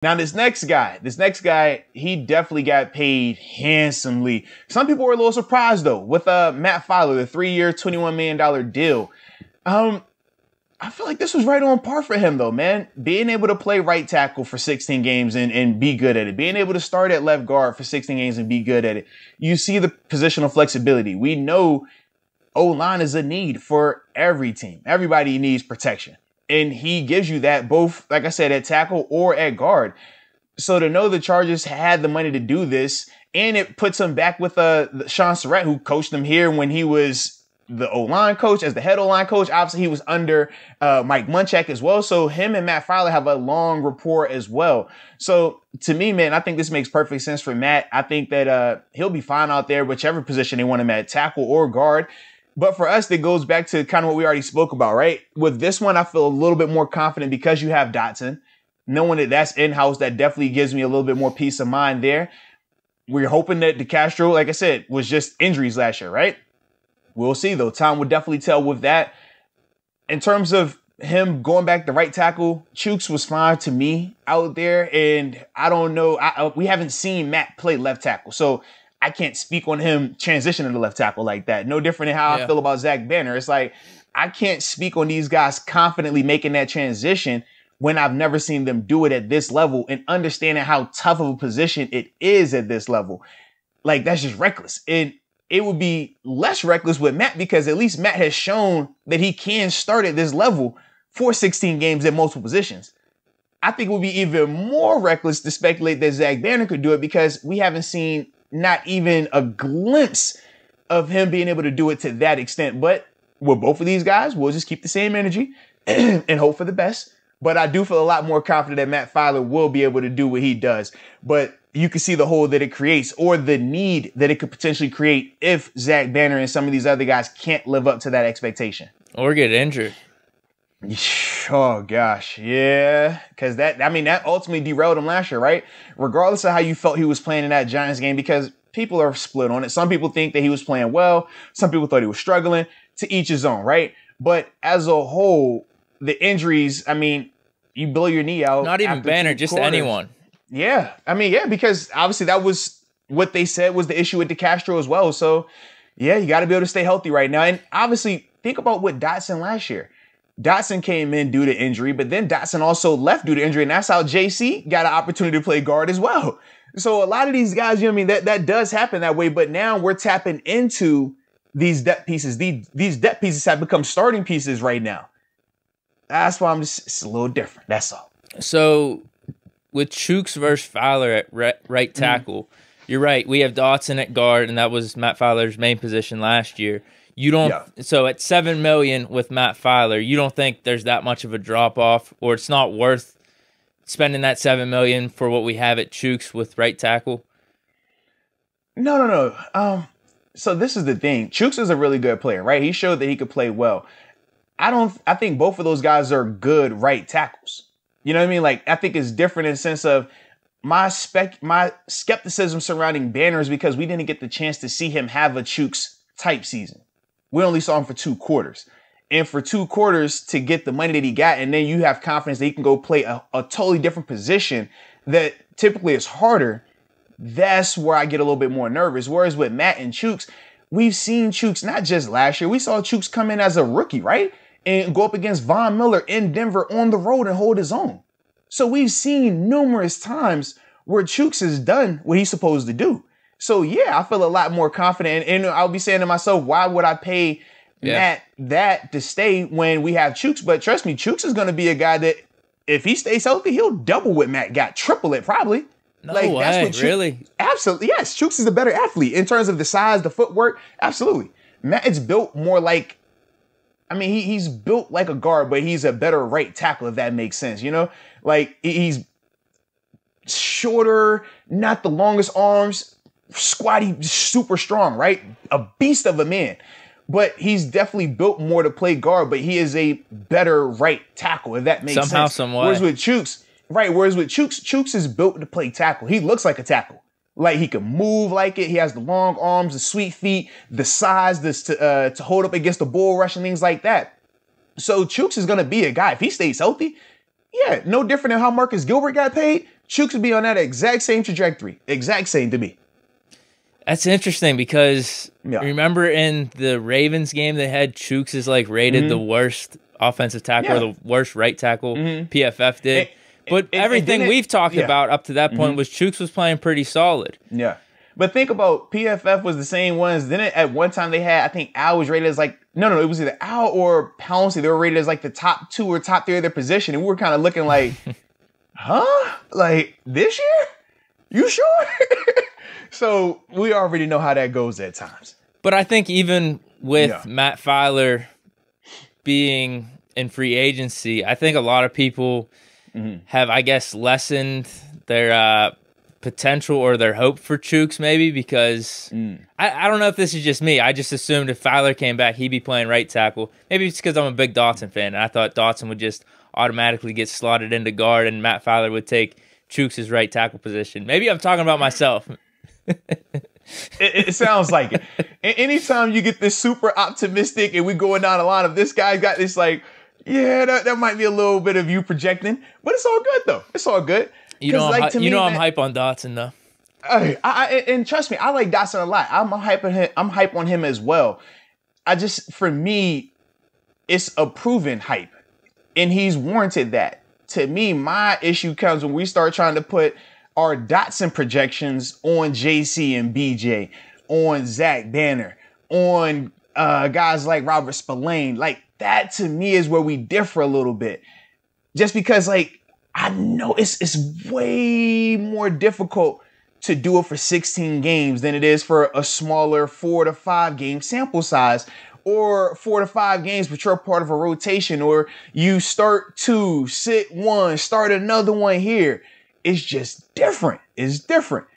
Now, this next guy, he definitely got paid handsomely. Some people were a little surprised, though, with Matt Feiler, the 3-year, $21 million deal. I feel like this was right on par for him, though, man. Being able to play right tackle for 16 games and be good at it. Being able to start at left guard for 16 games and be good at it. You see the positional flexibility. We know O-line is a need for every team. Everybody needs protection. And he gives you that both, like I said, at tackle or at guard. So to know the Chargers had the money to do this, and it puts him back with Sean Surratt, who coached him here when he was the O-line coach, as the head O-line coach. Obviously, he was under Mike Munchak as well. So him and Matt Feiler have a long rapport as well. So to me, man, I think this makes perfect sense for Matt. I think that he'll be fine out there, whichever position they want him at, tackle or guard. But for us, it goes back to kind of what we already spoke about, right? With this one, I feel a little bit more confident because you have Dotson. Knowing that that's in-house, that definitely gives me a little bit more peace of mind there. We're hoping that DeCastro, like I said, was just injuries last year, right? We'll see, though. Time will definitely tell with that. In terms of him going back to right tackle, Chooks was fine to me out there. And I don't know. We haven't seen Matt play left tackle. So I can't speak on him transitioning to left tackle like that. No different than how I feel about Zach Banner. It's like, I can't speak on these guys confidently making that transition when I've never seen them do it at this level and understanding how tough of a position it is at this level. Like, that's just reckless. And it would be less reckless with Matt because at least Matt has shown that he can start at this level for 16 games at multiple positions. I think it would be even more reckless to speculate that Zach Banner could do it because we haven't seen not even a glimpse of him being able to do it to that extent. But with both of these guys, we'll just keep the same energy and hope for the best. But I do feel a lot more confident that Matt Feiler will be able to do what he does. But you can see the hole that it creates or the need that it could potentially create if Zach Banner and some of these other guys can't live up to that expectation. Or get injured. Oh, gosh. Yeah. Because that ultimately derailed him last year, right? Regardless of how you felt he was playing in that Giants game, because people are split on it. Some people think that he was playing well. Some people thought he was struggling. To each his own, right? But as a whole, the injuries, you blow your knee out. Not even Banner, just anyone. Yeah. Because obviously that was what they said was the issue with DeCastro as well. So, yeah, you got to be able to stay healthy right now. And obviously, think about what Dotson last year. Dotson came in due to injury, but then Dotson also left due to injury, and that's how JC got an opportunity to play guard as well. So a lot of these guys, that does happen that way, but now we're tapping into these depth pieces. These depth pieces have become starting pieces right now. That's why it's a little different. That's all. So with Chooks versus Feiler at right tackle, you're right. We have Dotson at guard, and that was Matt Feiler's main position last year. You don't. Yeah. So at $7 million with Matt Feiler, you don't think there's that much of a drop off, or it's not worth spending that $7 million for what we have at Chooks with right tackle? No. So this is the thing. Chooks is a really good player, right? He showed that he could play well. I think both of those guys are good right tackles. You know what I mean? Like, I think it's different in the sense of my skepticism surrounding Banner is because we didn't get the chance to see him have a Chooks type season. We only saw him for 2 quarters. And for 2 quarters to get the money that he got, and then you have confidence that he can go play a totally different position that typically is harder, that's where I get a little bit more nervous. Whereas with Matt and Chooks, we've seen Chooks not just last year. We saw Chooks come in as a rookie, right? And go up against Von Miller in Denver on the road and hold his own. So we've seen numerous times where Chooks has done what he's supposed to do. So, yeah, I feel a lot more confident. And I'll be saying to myself, why would I pay Matt that to stay when we have Chooks? But trust me, Chooks is going to be a guy that if he stays healthy, he'll double what Matt got, triple it probably. No way, that's what really? Absolutely, yes. Chooks is a better athlete in terms of the size, the footwork. Absolutely. Matt is built more like, he's built like a guard, but he's a better right tackle, if that makes sense, Like, he's shorter, not the longest arms, squatty, super strong, right? A beast of a man. But he's definitely built more to play guard, but he is a better right tackle, if that makes sense. Somehow, some way. Whereas with Chooks is built to play tackle. He looks like a tackle. Like, he can move like it. He has the long arms, the sweet feet, the size to hold up against the bull rush and things like that. So Chooks is going to be a guy. If he stays healthy, yeah, no different than how Marcus Gilbert got paid. Chooks would be on that exact same trajectory. Exact same to me. That's interesting because remember in the Ravens game, they had Chooks is like rated the worst offensive tackle or the worst right tackle. PFF did. But everything we've talked about up to that point was Chooks was playing pretty solid. Yeah. But think about PFF was the same ones. Then at one time they had, I think Al was rated as like, no, it was either Al or Pouncey. They were rated as like the top 2 or top 3 of their position. And we were kind of looking like, huh? Like this year? You sure? So we already know how that goes at times. But I think even with Matt Feiler being in free agency, I think a lot of people have, I guess, lessened their potential or their hope for Chooks maybe because I don't know if this is just me. I just assumed if Feiler came back, he'd be playing right tackle. Maybe it's because I'm a big Dotson fan, and I thought Dotson would just automatically get slotted into guard and Matt Feiler would take Chooks' right tackle position. Maybe I'm talking about myself. It sounds like it. Anytime you get this super optimistic and we going down the line of this guy's got this like, yeah, that might be a little bit of you projecting, but it's all good though. It's all good. You know, I'm hype on Dotson though. And trust me, I like Dotson a lot. I'm hype on him as well. For me, it's a proven hype, and he's warranted that. To me, my issue comes when we start trying to put our Dotson projections on JC and BJ, on Zach Banner, on guys like Robert Spillane. Like that to me is where we differ a little bit. Just because like I know it's way more difficult to do it for 16 games than it is for a smaller 4 to 5 game sample size, or 4 to 5 games, but you're a part of a rotation, or you start 2, sit 1, start another one here. It's just different. It's different.